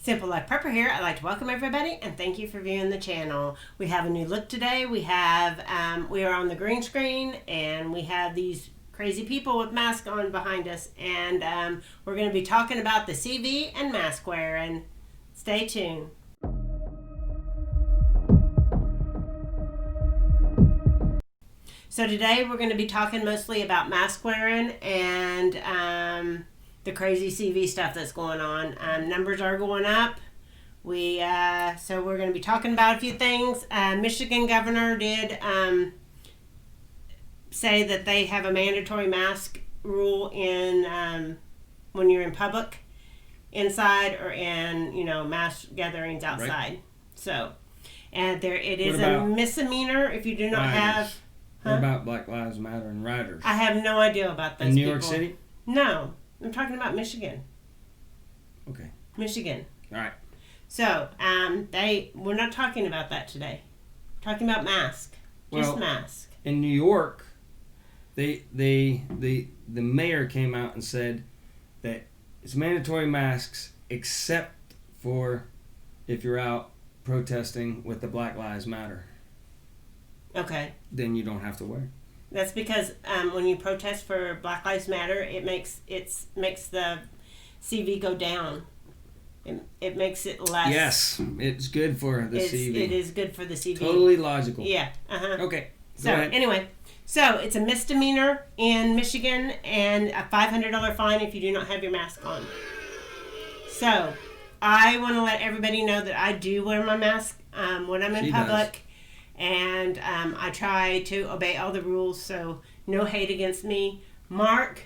Simple Life Prepper here. I'd like to welcome everybody and thank you for viewing the channel. We have a new look today. We are on the green screen and we have these crazy people with masks on behind us, and we're going to be talking about the CV and mask wearing. Stay tuned. So today we're going to be talking mostly about mask wearing and the crazy CV stuff that's going on. Numbers are going up. So we're going to be talking about a few things. Michigan governor did say that they have a mandatory mask rule in when you're in public, inside, or in mass gatherings outside. Right. So, and it is a misdemeanor if you do not have. What about Black Lives Matter and rioters? I have no idea about those in New people. York City? No, I'm talking about Michigan. Okay. Michigan. All right. So, we're not talking about that today. We're talking about mask. Just mask. In New York, the mayor came out and said that it's mandatory masks except for if you're out protesting with the Black Lives Matter. Okay. Then you don't have to wear it. That's because when you protest for Black Lives Matter, it makes the CV go down. It makes it less. Yes, it's good for the CV. It is good for the CV. Totally logical. Yeah. Okay. So anyway, it's a misdemeanor in Michigan and a $500 fine if you do not have your mask on. So I want to let everybody know that I do wear my mask when I'm in public. Does. And I try to obey all the rules, so no hate against me. Mark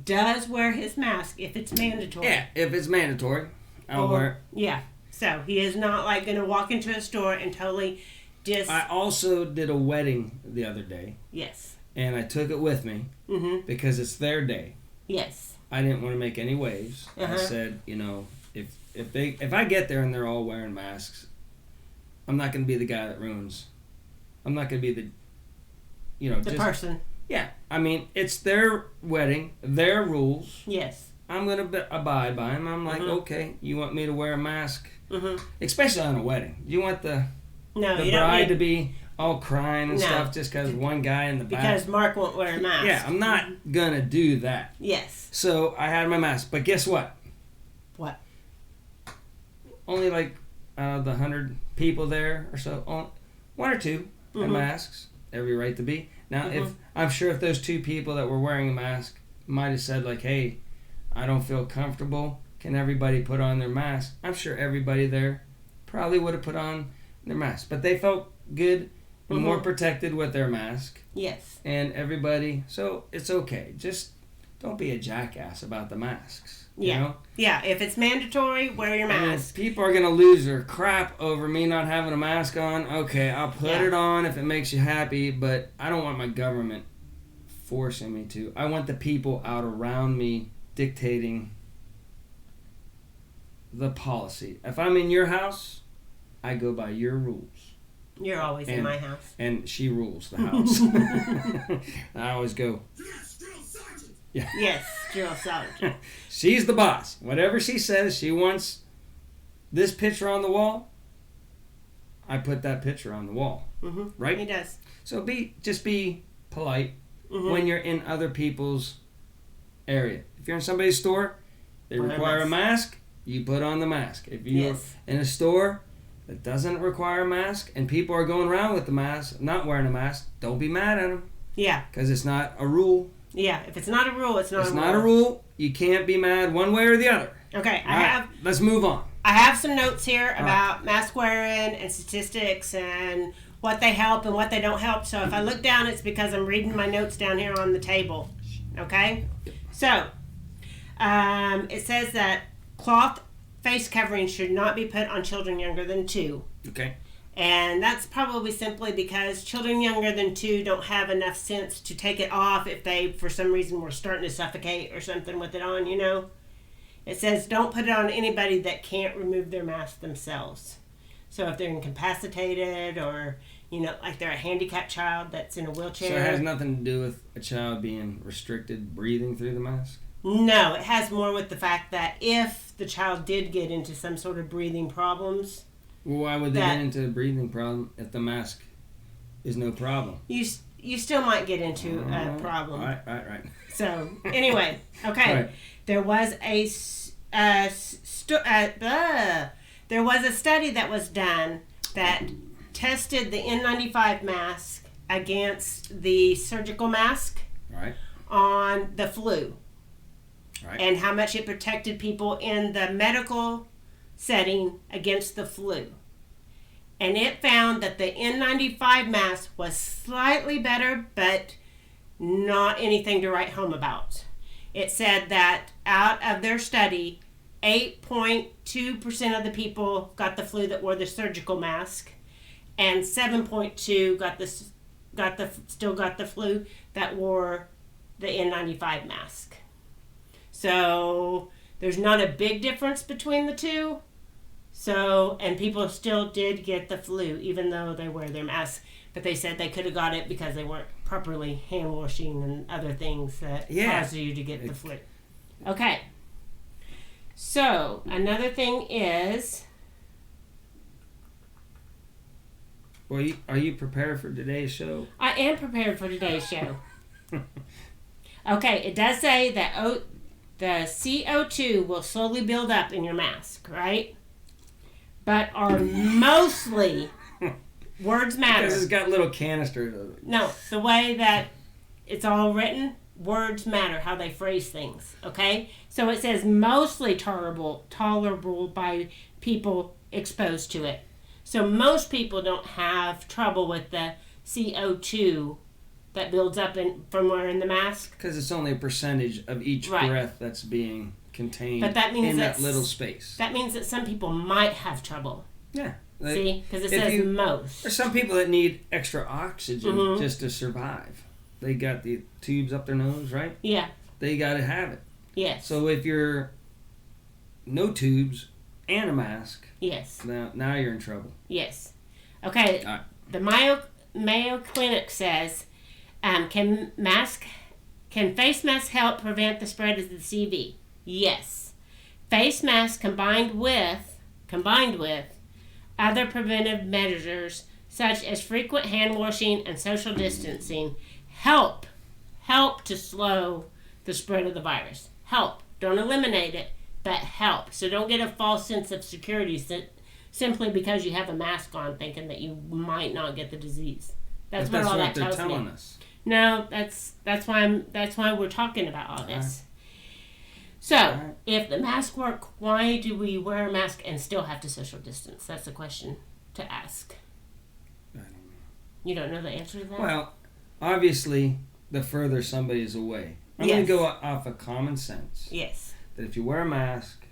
does wear his mask if it's mandatory. Yeah, if it's mandatory, I'll wear it. Yeah, so he is not like going to walk into a store and totally just... I also did a wedding the other day. Yes. And I took it with me because it's their day. Yes. I didn't want to make any waves. I said, if I get there and they're all wearing masks, I'm not going to be the guy that ruins... I'm not going to be the person. Yeah. I mean, it's their wedding, their rules. Yes. I'm going to abide by them. I'm like, okay, you want me to wear a mask? Especially on a wedding. You want the bride to be all crying and stuff just because one guy in the back. Because Mark won't wear a mask. Yeah, I'm not going to do that. Yes. So I had my mask. But guess what? What? Only like the 100 people there or so, one or two. And masks, every right to be. Now, if those two people that were wearing a mask might have said like, "Hey, I don't feel comfortable. Can everybody put on their mask?" I'm sure everybody there probably would have put on their mask, but they felt good and more protected with their mask. Yes. And everybody, so it's okay. Just don't be a jackass about the masks. Yeah. You know? Yeah, if it's mandatory, wear your mask. People are going to lose their crap over me not having a mask on. Okay, I'll put it on if it makes you happy, but I don't want my government forcing me to. I want the people out around me dictating the policy. If I'm in your house, I go by your rules. You're always in my house. And she rules the house. I always go... Yeah. Yes, drill sergeant. She's the boss. Whatever she says, she wants this picture on the wall. I put that picture on the wall. Right? He does. So just be polite when you're in other people's area. If you're in somebody's store, they require a mask, you put on the mask. If you're in a store that doesn't require a mask and people are going around with the mask, not wearing a mask, don't be mad at them. Yeah. Because it's not a rule. Yeah, if it's not a rule, it's not a rule. It's not a rule. You can't be mad one way or the other. Okay, let's move on. I have some notes here about mask wearing and statistics and what they help and what they don't help. So if I look down, it's because I'm reading my notes down here on the table. Okay? So, it says that cloth face coverings should not be put on children younger than 2. Okay. And that's probably simply because children younger than 2 don't have enough sense to take it off if they, for some reason, were starting to suffocate or something with it on, It says don't put it on anybody that can't remove their mask themselves. So if they're incapacitated or, like they're a handicapped child that's in a wheelchair. So it has nothing to do with a child being restricted breathing through the mask? No, it has more with the fact that if the child did get into some sort of breathing problems, Well, why would they get into a breathing problem if the mask is no problem? you still might get into a problem. Right. So anyway, okay, Right. there was there was a study that was done that tested the N95 mask against the surgical mask Right. on the flu. Right. And how much it protected people in the medical setting against the flu. And it found that the N95 mask was slightly better, but not anything to write home about. It said that out of their study, 8.2% of the people got the flu that wore the surgical mask, and 7.2 still got the flu that wore the N95 mask. So there's not a big difference between the two. So, and people still did get the flu even though they wear their masks. But they said they could have got it because they weren't properly hand washing and other things that cause you to get the flu. Okay. So, another thing is... Well, are you prepared for today's show? I am prepared for today's show. Okay, it does say that the CO2 will slowly build up in your mask, right? But are mostly, words matter. Because it's got little canisters of it. No, the way that it's all written, words matter, how they phrase things, okay? So it says mostly tolerable by people exposed to it. So most people don't have trouble with the CO2 that builds up from wearing the mask. Because it's only a percentage of each breath that's being contained in that little space. That means that some people might have trouble. Yeah. See? Because it says most. There's some people that need extra oxygen just to survive. They got the tubes up their nose, right? Yeah. They got to have it. Yes. So if you're no tubes and a mask, yes. Now you're in trouble. Yes. Okay. Right. The Mayo Clinic says, can face masks help prevent the spread of the CV? Yes. Face masks combined with other preventive measures such as frequent hand washing and social distancing help to slow the spread of the virus. Help. Don't eliminate it, but help. So don't get a false sense of security simply because you have a mask on thinking that you might not get the disease. That's what all that tells me. Telling us. No, that's why we're talking about all this. So, if the masks work, why do we wear a mask and still have to social distance? That's the question to ask. I don't know. You don't know the answer to that? Well, obviously, the further somebody is away. I'm going to go off of common sense. Yes. That if you wear a mask,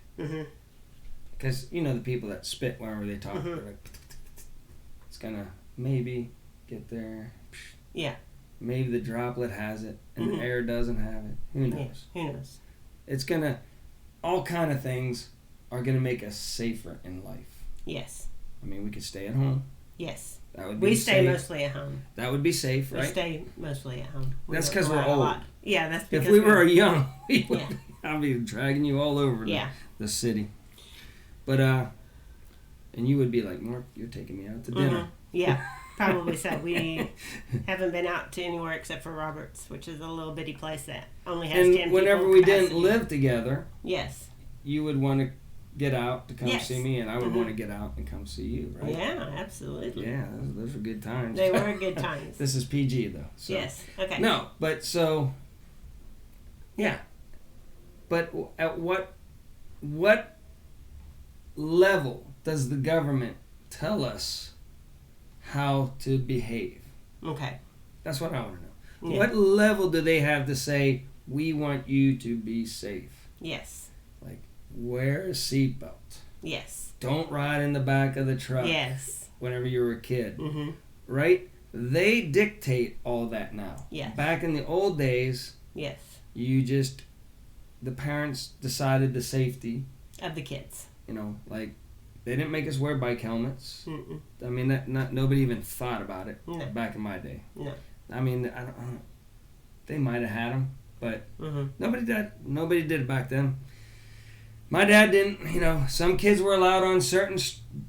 because you know the people that spit whenever they talk, they're like, it's going to maybe get there. Yeah. Maybe the droplet has it and the air doesn't have it. Who knows? Yeah, who knows? It's going to, all kind of things are going to make us safer in life. Yes. I mean, we could stay at home. Yes. That would be we safe. Stay mostly at home. That would be safe, right? We stay mostly at home. That's because we're old. Yeah, that's because if we were young, I'd be dragging you all over the city. But, and you would be like, Mark, you're taking me out to dinner. Yeah. Probably so. We haven't been out to anywhere except for Roberts, which is a little bitty place that only has 10 people. And whenever we didn't live together, yes, you would want to get out to come see me, and I would want to get out and come see you, right? Yeah, absolutely. Yeah, those were good times. They were good times. This is PG, though. So. Yes, okay. No, but so, yeah. But at what level does the government tell us how to behave? Okay. That's what I want to know. Yeah. What level do they have to say, we want you to be safe? Yes. Like, wear a seatbelt. Yes. Don't ride in the back of the truck. Yes. Whenever you were a kid. Right? They dictate all that now. Yes. Back in the old days, yes, the parents decided the safety of the kids. You know, like, they didn't make us wear bike helmets. I mean, nobody even thought about it back in my day. No. I mean, I don't, they might have had them, but Mm-hmm. nobody did it back then. My dad didn't, some kids were allowed on certain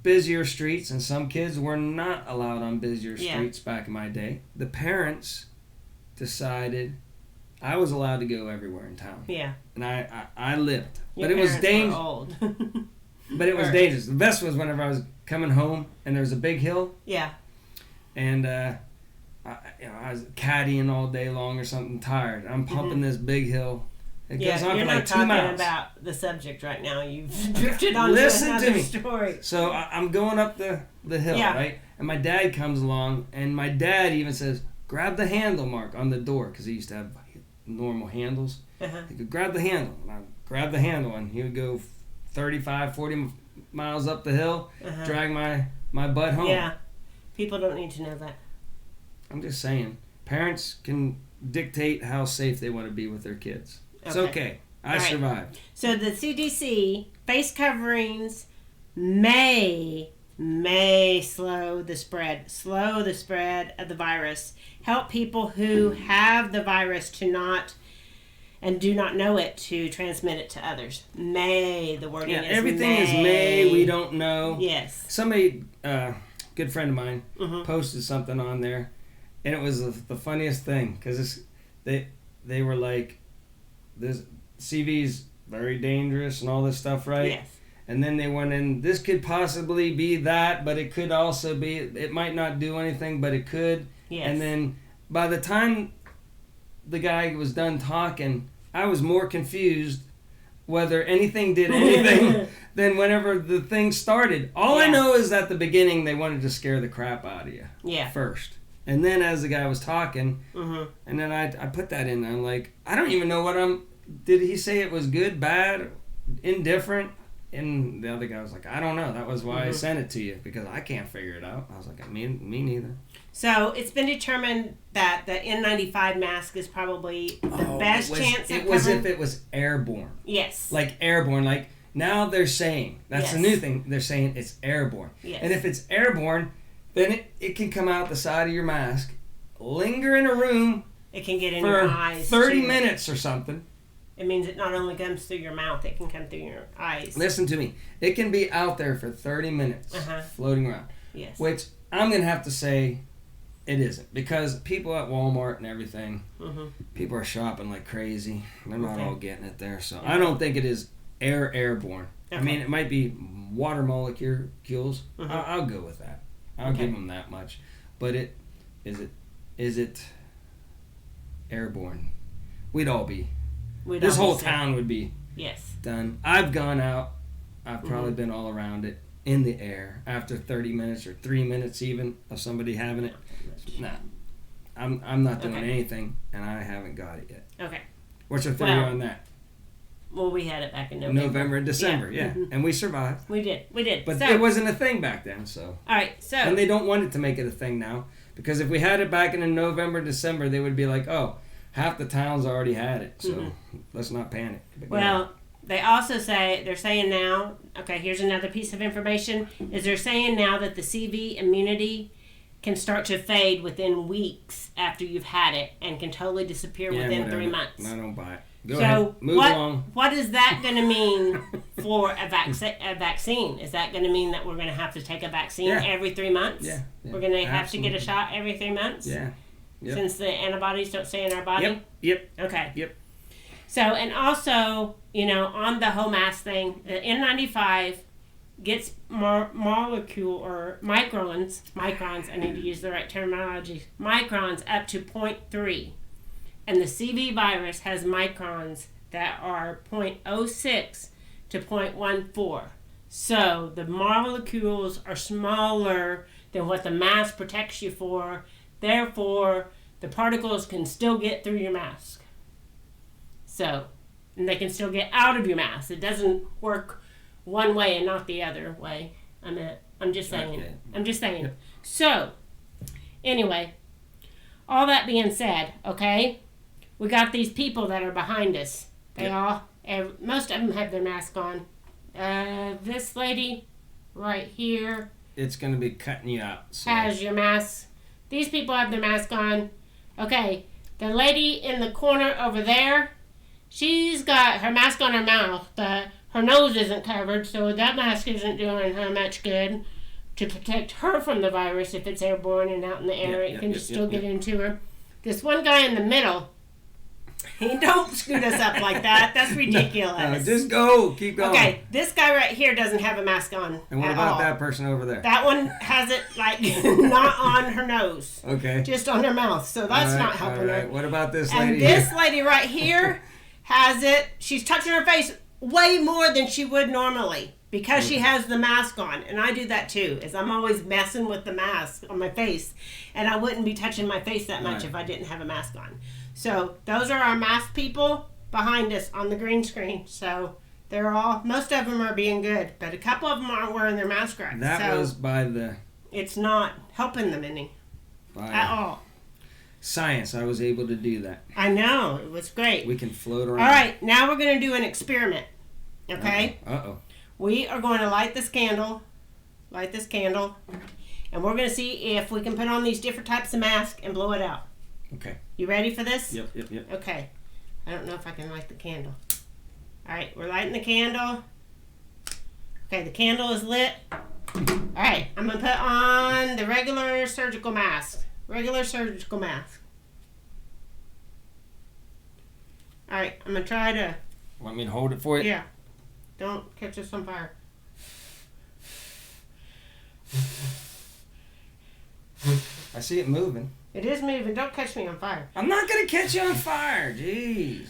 busier streets and some kids were not allowed on busier streets back in my day. The parents decided I was allowed to go everywhere in town. Yeah. And I lived. Your but it was dangerous. old. But it was dangerous. The best was whenever I was coming home and there was a big hill. Yeah. And I was caddying all day long or something, tired. I'm pumping this big hill. It goes on you're for not like 2 miles. talking about the subject right now. You've drifted on Listen to to another me. story. So I'm going up the hill, right? And my dad comes along, and my dad even says, grab the handle, Mark, on the door, because he used to have normal handles. Uh-huh. He could grab the handle. And I grab the handle, and he would go 35, 40 miles up the hill, drag my butt home. Yeah. People don't need to know that. I'm just saying. Parents can dictate how safe they want to be with their kids. It's okay. I survived. So the CDC, face coverings may slow the spread of the virus. Help people who have the virus to not and do not know it to transmit it to others. May, the wording is everything may. is may. We don't know. Yes. Somebody, good friend of mine, posted something on there, and it was the funniest thing because they were like, this CV's very dangerous and all this stuff, right? Yes. And then they went in, this could possibly be that, but it could also be, it might not do anything, but it could. Yes. And then by the time the guy was done talking, I was more confused whether anything did anything than whenever the thing started. All I know is at the beginning they wanted to scare the crap out of you first. And then as the guy was talking, and then I put that in, I'm like, I don't even know did he say it was good, bad, indifferent? And the other guy was like, I don't know. That was why I sent it to you, because I can't figure it out. I was like, me neither. So it's been determined that the N95 mask is probably the best chance of It was if it was airborne. Yes. Like airborne. Like now they're saying, that's the new thing, they're saying it's airborne. Yes. And if it's airborne, then it can come out the side of your mask, linger in a room. It can get in for your eyes. 30 minutes or something. It means it not only comes through your mouth, it can come through your eyes. Listen to me. It can be out there for 30 minutes, floating around. Yes. Which I'm going to have to say it isn't. Because people at Walmart and everything, people are shopping like crazy. They're not all getting it there. So I don't think it is airborne. Okay. I mean, it might be water molecules. I'll go with that. I'll give them that much. But is it airborne? We'd all be. This whole town would be done. I've gone out. I've probably been all around it in the air after 30 minutes or 3 minutes even of somebody having it. Nah. I'm not doing anything, and I haven't got it yet. Okay. What's your theory on that? Well, we had it back in November. And December, and we survived. We did. But it wasn't a thing back then, so. All right, so. And they don't want it to make it a thing now, because if we had it back in November, December, they would be like, oh, half the towns already had it, so let's not panic. Well, they also they're saying now, okay, here's another piece of information, is they're saying now that the CV immunity can start to fade within weeks after you've had it and can totally disappear within 3 months. I don't buy it. Go ahead. Move along. What is that going to mean for a vaccine? Is that going to mean that we're going to have to take a vaccine every 3 months? Yeah. We're going to have to get a shot every 3 months? Yeah. Yep. Since the antibodies don't stay in our body? Yep. Okay. Yep. So, and also, on the whole mask thing, the N95 gets molecule or microns, I need to use the right terminology, microns up to 0.3. And the CV virus has microns that are 0.06 to 0.14. So the molecules are smaller than what the mask protects you for. Therefore, the particles can still get through your mask. So, and they can still get out of your mask. It doesn't work one way and not the other way. I'm just saying. Okay. I'm just saying. Yep. So, anyway, all that being said, okay, we got these people that are behind us. They most of them have their mask on. This lady right here. It's going to be cutting you out. So. Has your mask. These people have their mask on. Okay, The lady in the corner over there, she's got her mask on her mouth, but her nose isn't covered, so that mask isn't doing her much good to protect her from the virus if it's airborne and out in the air. It can still get into her. This one guy in the middle, he don't scoot us up like that. That's ridiculous. No, just go. Keep going. Okay, this guy right here doesn't have a mask on. And what about that person over there? That one has it like not on her nose. Okay. Just on her mouth. So that's not helping her. What about this lady? And this lady right here has it. She's touching her face way more than she would normally because she has the mask on. And I do that too, is I'm always messing with the mask on my face. And I wouldn't be touching my face that much if I didn't have a mask on. So those are our mask people behind us on the green screen. So they're all, most of them are being good, but a couple of them aren't wearing their mask right. That was by the... It's not helping them any at all. Science, I was able to do that. I know, it was great. We can float around. All right, now we're going to do an experiment, okay? Uh-oh. We are going to light this candle, and we're going to see if we can put on these different types of masks and blow it out. Okay. You ready for this? Yep. Okay. I don't know if I can light the candle. All right, we're lighting the candle. Okay, the candle is lit. All right, I'm going to put on the regular surgical mask. All right, I'm going to try to... Want me to hold it for you? Yeah. Don't catch us on fire. I see it moving. It is moving. Don't catch me on fire. I'm not going to catch you on fire. Jeez.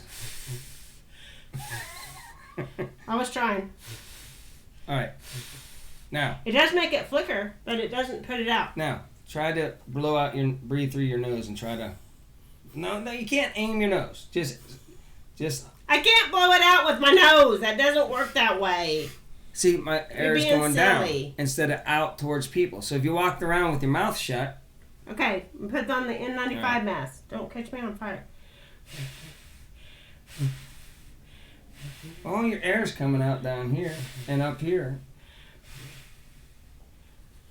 I was trying. All right. Now. It does make it flicker, but it doesn't put it out. Now, try to breathe through your nose and try to... No, you can't aim your nose. Just... I can't blow it out with my nose. That doesn't work that way. See, my air is going silly. down instead of out towards people. So if you walked around with your mouth shut... Okay, put on the N95 mask. Don't catch me on fire. All your air's coming out down here and up here.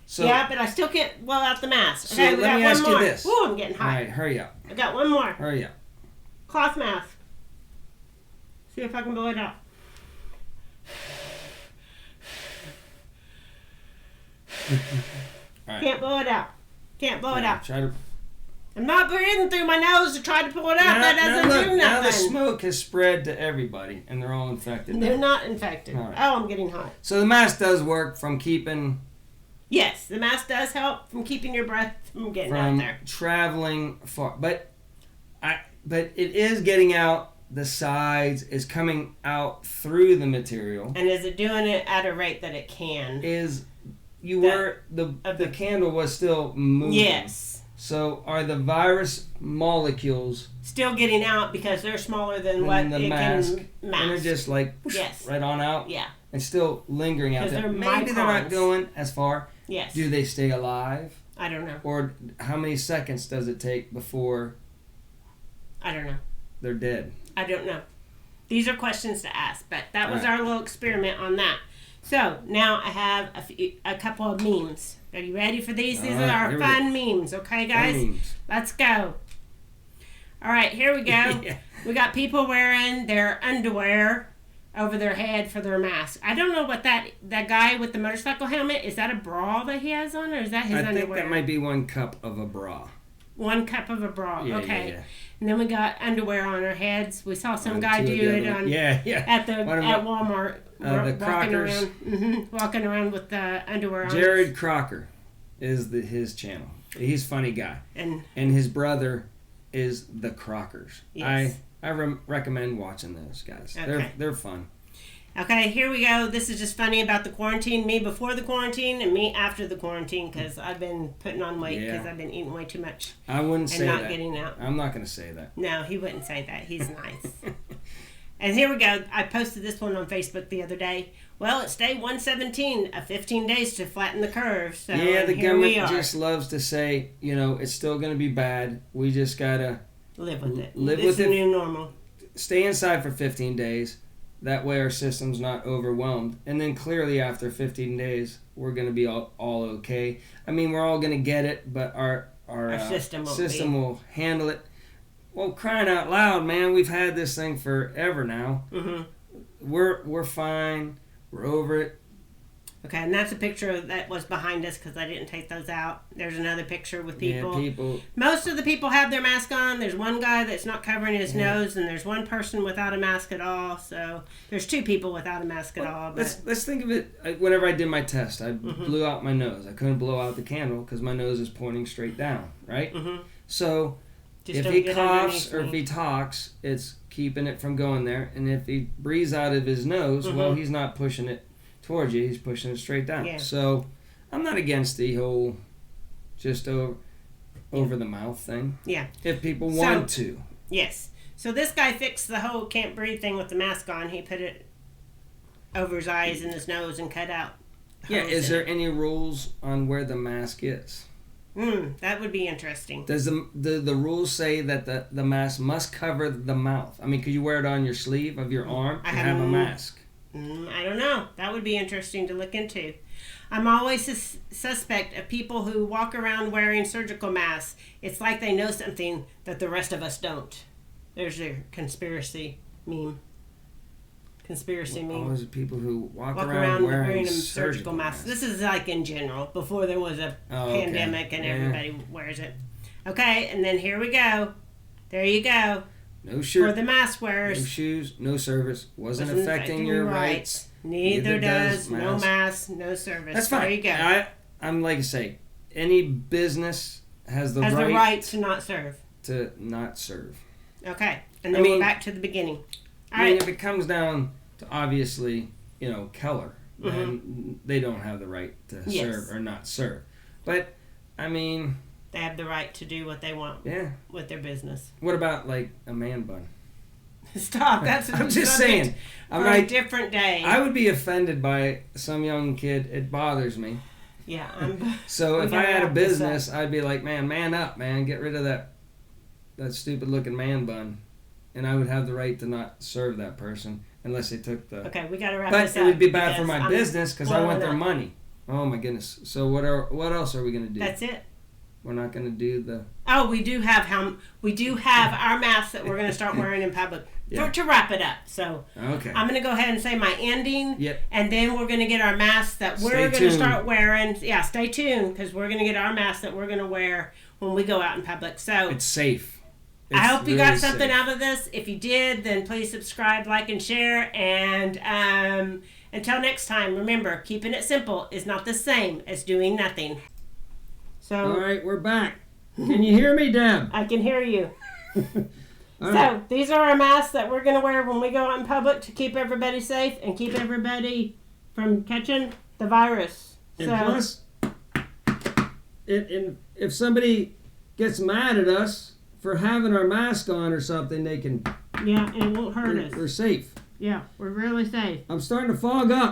So, yeah, but I still can't blow out the mask. So Okay, we let got me one ask more. you this. Ooh, I'm getting hot. All right, hurry up. I got one more. Hurry up. Cloth mask. See if I can blow it out. All right. Can't blow it out. Try to... I'm not breathing through my nose to try to pull it out. That doesn't do nothing. Now the smoke has spread to everybody, and they're all infected. They're not infected. Right. Oh, I'm getting hot. So the mask does work from keeping... Yes, the mask does help from keeping your breath from getting out there. Traveling far. But it is getting out the sides, is coming out through the material. And is it doing it at a rate that it can? The candle was still moving. Yes. So are the virus molecules still getting out because they're smaller than what the it mask, can mask? and they're just like right on out? Yeah. And still lingering out there. Maybe they're not going as far. Yes. Do they stay alive? I don't know. Or how many seconds does it take before I don't know. they're dead? I don't know. These are questions to ask, but that was Right. our little experiment on that. So now I have a couple of memes. Are you ready for these? These are our fun memes. Okay, guys? Memes. Let's go. All right, here we go. Yeah. We got people wearing their underwear over their head for their mask. I don't know what that guy with the motorcycle helmet, is that a bra that he has on, or is that his underwear? I think that might be 1 cup of a bra. 1 cup of a bra. Yeah, okay. Yeah. And then we got underwear on our heads. We saw some guy do it on at Walmart. The Crockers. Walking around with the underwear on. Jared Crocker is his channel. He's a funny guy. And his brother is the Crockers. Yes. I recommend watching those guys. Okay. They're fun. Okay, here we go. This is just funny about the quarantine. Me before the quarantine and me after the quarantine, because I've been putting on weight because I've been eating way too much. I wouldn't say that. And not getting out. I'm not going to say that. No, he wouldn't say that. He's nice. And here we go. I posted this one on Facebook the other day. Well, it's day 117 of 15 days to flatten the curve. So yeah, the government just loves to say, it's still going to be bad. We just got to live with it. This is the new normal. Stay inside for 15 days. That way our system's not overwhelmed. And then clearly after 15 days, we're going to be all okay. I mean, we're all going to get it, but our system will handle it. Well, crying out loud, man, we've had this thing forever now. Mm-hmm. We're fine. We're over it. Okay, and that's a picture that was behind us because I didn't take those out. There's another picture with people. Yeah, people. Most of the people have their mask on. There's one guy that's not covering his nose, and there's one person without a mask at all. So there's two people without a mask at all. But Let's think of it. Whenever I did my test, I blew out my nose. I couldn't blow out the candle because my nose is pointing straight down, right? Mm-hmm. So Just if don't he get coughs or underneath if me. he talks, it's keeping it from going there. And if he breathes out of his nose, well, he's not pushing it towards you. He's pushing it straight down. Yeah. So I'm not against the whole just over the mouth thing. Yeah. If people want to. Yes. So this guy fixed the whole can't breathe thing with the mask on. He put it over his eyes and his nose and cut out. Yeah. holes Is in there it. any rules on where the mask is? That would be interesting. Does the rules say that the mask must cover the mouth? I mean, could you wear it on your sleeve of your arm and have a mask? I don't know. That would be interesting to look into. I'm always suspect of people who walk around wearing surgical masks. It's like they know something that the rest of us don't. There's your conspiracy meme. Always people who walk Walk around wearing a surgical mask. This is like in general, before there was a pandemic and everybody wears it. Okay, and then here we go. There you go. No shirt. For the mask wearers. No shoes, no service. Wasn't affecting your rights. Neither does no mask, no service. That's fine. There you go. I'm like I say, any business has the Has right the right to not serve. to not serve. Okay, and then we're back to the beginning. All I mean, right. if it comes down to obviously, Keller, then they don't have the right to serve or not serve. But, I mean... They have the right to do what they want with their business. What about, like, a man bun? Stop. That's I'm just saying. For a different day. I would be offended by some young kid. It bothers me. Yeah. So if I had a business, I'd be like, man up, man. Get rid of that stupid-looking man bun. And I would have the right to not serve that person unless they took the... Okay, we got to wrap this up. But it would be bad for my business because I want their money. Oh, my goodness. So what else are we going to do? That's it. We're not going to do the... Oh, we do have our masks that we're going to start wearing in public to wrap it up. So okay. I'm going to go ahead and say my ending. Yep. And then we're going to get our masks that we're going to start wearing. Yeah, stay tuned because we're going to get our masks that we're going to wear when we go out in public. So it's safe. I hope you got something out of this. If you did, then please subscribe, like, and share. And until next time, remember, keeping it simple is not the same as doing nothing. So, all right, we're back. Can you hear me, Deb? I can hear you. Right. These are our masks that we're going to wear when we go out in public to keep everybody safe and keep everybody from catching the virus. And plus, if somebody gets mad at us for having our mask on or something, they can... Yeah, and it won't hurt us. We're safe. Yeah, we're really safe. I'm starting to fog up.